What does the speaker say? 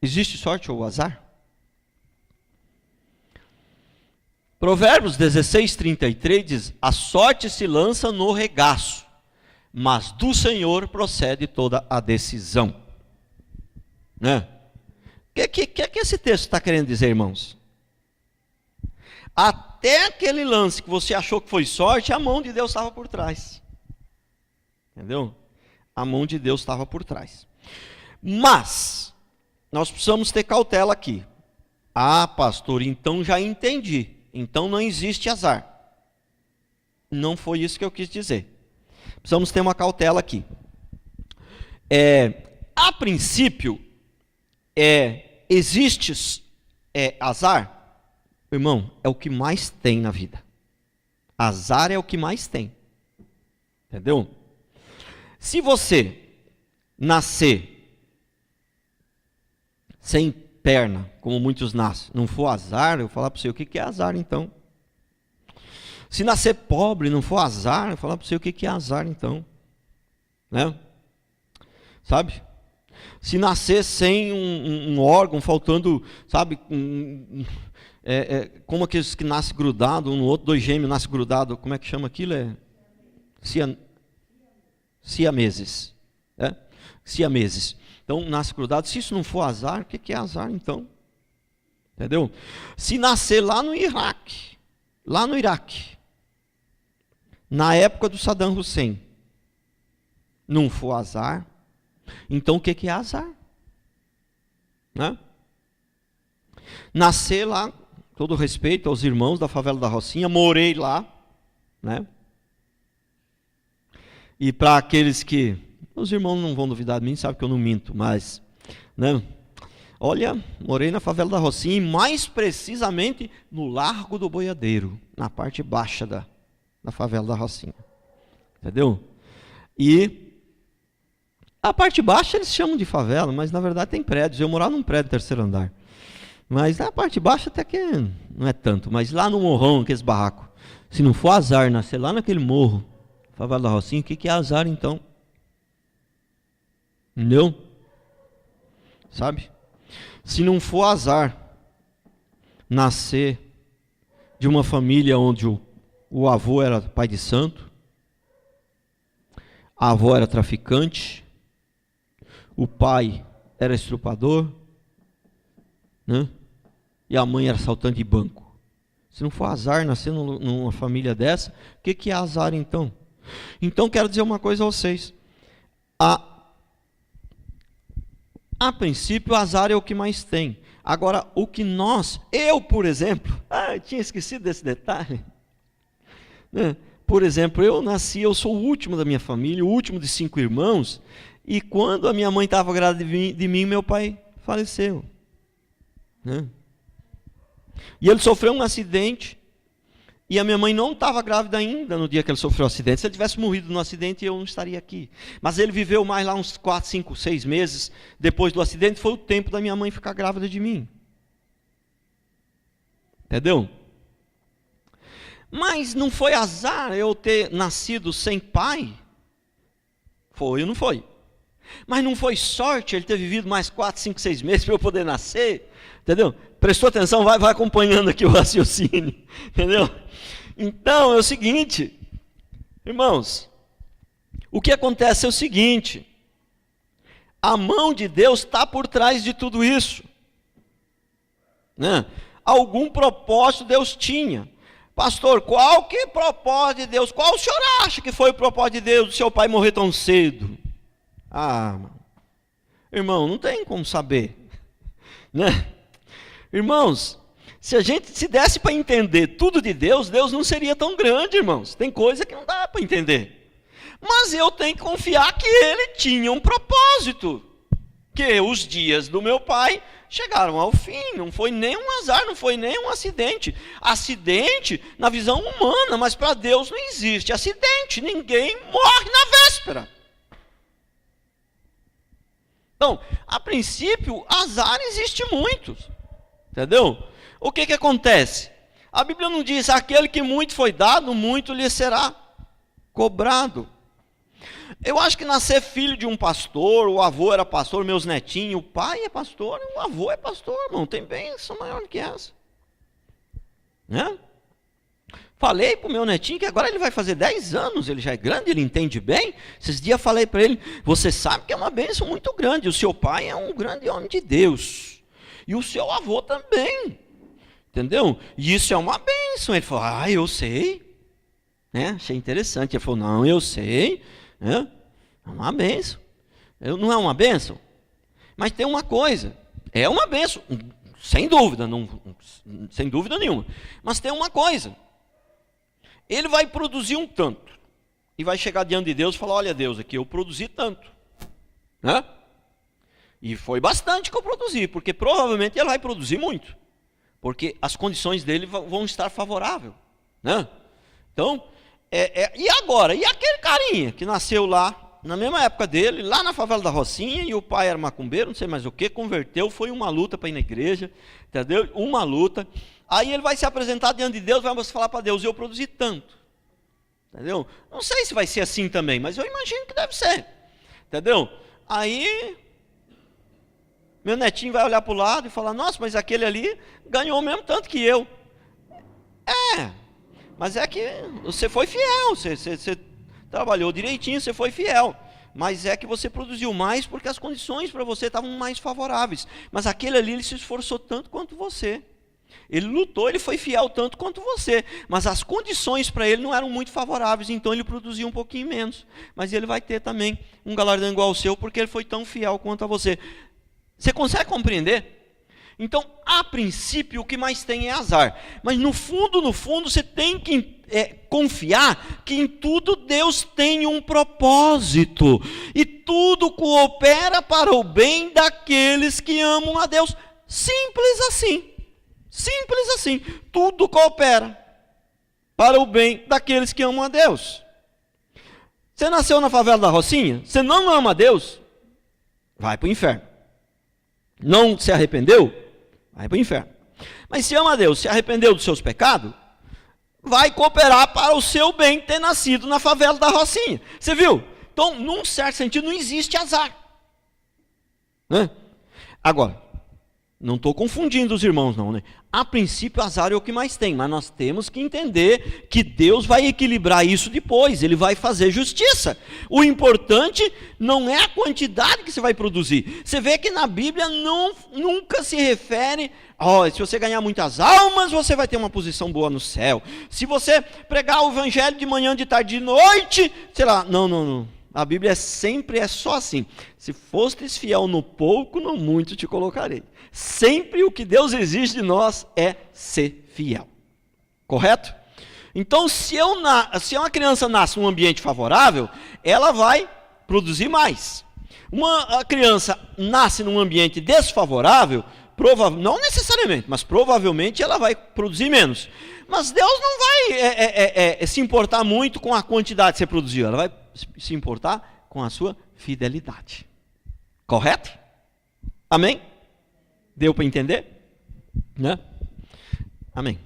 Existe sorte ou azar? Provérbios 16:33 diz: a sorte se lança no regaço, mas do Senhor procede toda a decisão. Né? O que esse texto está querendo dizer, irmãos? Até aquele lance que você achou que foi sorte, a mão de Deus estava por trás. Entendeu? A mão de Deus estava por trás. Mas nós precisamos ter cautela aqui. Ah, pastor, então já entendi. Então não existe azar. Não foi isso que eu quis dizer. Precisamos ter uma cautela aqui. A princípio, existe azar? Irmão, é o que mais tem na vida. Azar é o que mais tem. Entendeu? Se você nascer sem perna, como muitos nascem, não for azar, eu vou falar para você, o que é azar então? Se nascer pobre não for azar, eu vou falar para você, o que é azar então? Né? Sabe? Se nascer sem um órgão, faltando, sabe, como aqueles que nascem grudados um no outro, 2 gêmeos nascem grudados, como é que chama aquilo? Siameses. Siameses. Então, nasce grudado. Se isso não for azar, o que é azar então? Entendeu? Se nascer lá no Iraque, na época do Saddam Hussein, não for azar, então o que é azar? Né? Nascer lá, todo respeito aos irmãos da favela da Rocinha, morei lá, né? E para aqueles que, os irmãos não vão duvidar de mim, sabem que eu não minto, mas, né? Olha, morei na favela da Rocinha, e mais precisamente no Largo do Boiadeiro, na parte baixa da favela da Rocinha. Entendeu? E a parte baixa eles chamam de favela, mas na verdade tem prédios. Eu morava num prédio 3º andar. Mas na parte baixa até que não é tanto. Mas lá no morrão, aqueles barracos, se não for azar nascer lá naquele morro, favela da Rocinha, o que é azar então? Entendeu? Sabe? Se não for azar nascer de uma família onde o avô era pai de santo, a avó era traficante, o pai era estrupador, né? E a mãe era assaltante de banco. Se não for azar nascer numa família dessa, o que é azar então? Então quero dizer uma coisa a vocês. A princípio, o azar é o que mais tem. Agora, o que eu, por exemplo, eu tinha esquecido desse detalhe. Né? Por exemplo, eu sou o último da minha família, o último de 5 irmãos, e quando a minha mãe estava grávida de mim, meu pai faleceu. Né? E ele sofreu um acidente, e a minha mãe não estava grávida ainda no dia que ele sofreu o acidente. Se ele tivesse morrido no acidente, eu não estaria aqui. Mas ele viveu mais lá uns 4, 5, 6 meses depois do acidente. Foi o tempo da minha mãe ficar grávida de mim. Entendeu? Mas não foi azar eu ter nascido sem pai? Foi ou não foi? Mas não foi sorte ele ter vivido mais 4, 5, 6 meses para eu poder nascer? Entendeu? Prestou atenção? Vai acompanhando aqui o raciocínio. Entendeu? Então é o seguinte, irmãos, o que acontece é o seguinte, a mão de Deus está por trás de tudo isso. Né? Algum propósito Deus tinha. Pastor, qual que é o propósito de Deus? Qual o senhor acha que foi o propósito de Deus do seu pai morrer tão cedo? Irmão, não tem como saber. Né? Irmãos, se a gente se desse para entender tudo de Deus, Deus não seria tão grande, irmãos. Tem coisa que não dá para entender. Mas eu tenho que confiar que Ele tinha um propósito. Que os dias do meu pai chegaram ao fim. Não foi nem um azar, não foi nem um acidente. Acidente na visão humana, mas para Deus não existe acidente. Ninguém morre na véspera. Então, a princípio, azar existe muito. Entendeu? O que acontece? A Bíblia não diz, aquele que muito foi dado, muito lhe será cobrado. Eu acho que nascer filho de um pastor, o avô era pastor, meus netinhos, o pai é pastor, o avô é pastor, irmão. Tem bênção maior do que essa. Né? Falei para o meu netinho que agora ele vai fazer 10 anos, ele já é grande, ele entende bem. Esses dias falei para ele, você sabe que é uma bênção muito grande, o seu pai é um grande homem de Deus. E o seu avô também. Entendeu? E isso é uma bênção. Ele falou, eu sei. Né? Achei interessante. Ele falou, não, eu sei. É uma bênção. Não é uma bênção? Mas tem uma coisa. É uma bênção. Sem dúvida. Sem dúvida nenhuma. Mas tem uma coisa. Ele vai produzir um tanto. E vai chegar diante de Deus e falar, olha Deus, aqui eu produzi tanto. Né? E foi bastante que eu produzi. Porque provavelmente ele vai produzir muito. Porque as condições dele vão estar favoráveis. Né? Então, e agora? E aquele carinha que nasceu lá, na mesma época dele, lá na favela da Rocinha, e o pai era macumbeiro, não sei mais o que, converteu, foi uma luta para ir na igreja, entendeu? Uma luta. Aí ele vai se apresentar diante de Deus, vai falar para Deus, eu produzi tanto. Entendeu? Não sei se vai ser assim também, mas eu imagino que deve ser. Entendeu? Aí meu netinho vai olhar para o lado e falar, nossa, mas aquele ali ganhou o mesmo tanto que eu. Mas é que você foi fiel, você trabalhou direitinho, você foi fiel. Mas é que você produziu mais porque as condições para você estavam mais favoráveis. Mas aquele ali, ele se esforçou tanto quanto você. Ele lutou, ele foi fiel tanto quanto você. Mas as condições para ele não eram muito favoráveis, então ele produziu um pouquinho menos. Mas ele vai ter também um galardão igual ao seu, porque ele foi tão fiel quanto a você. Você consegue compreender? Então, a princípio, o que mais tem é azar. Mas no fundo, você tem que confiar que em tudo Deus tem um propósito. E tudo coopera para o bem daqueles que amam a Deus. Simples assim. Simples assim. Tudo coopera para o bem daqueles que amam a Deus. Você nasceu na favela da Rocinha? Você não ama a Deus? Vai para o inferno. Não se arrependeu? Vai para o inferno. Mas se ama a Deus, se arrependeu dos seus pecados, vai cooperar para o seu bem ter nascido na favela da Rocinha. Você viu? Então, num certo sentido, não existe azar. Né? Agora, não estou confundindo os irmãos não, né? A princípio, azar é o que mais tem, mas nós temos que entender que Deus vai equilibrar isso depois, Ele vai fazer justiça. O importante não é a quantidade que você vai produzir. Você vê que na Bíblia nunca se refere, se você ganhar muitas almas, você vai ter uma posição boa no céu. Se você pregar o evangelho de manhã, de tarde, de noite, sei lá, não. A Bíblia sempre é só assim. Se fostes fiel no pouco, no muito te colocarei. Sempre o que Deus exige de nós é ser fiel. Correto? Então, se uma criança nasce num ambiente favorável, ela vai produzir mais. A criança nasce num ambiente desfavorável, não necessariamente, mas provavelmente ela vai produzir menos. Mas Deus não vai se importar muito com a quantidade que você produziu, ela vai se importar com a sua fidelidade. Correto? Amém? Deu para entender? Né? Amém.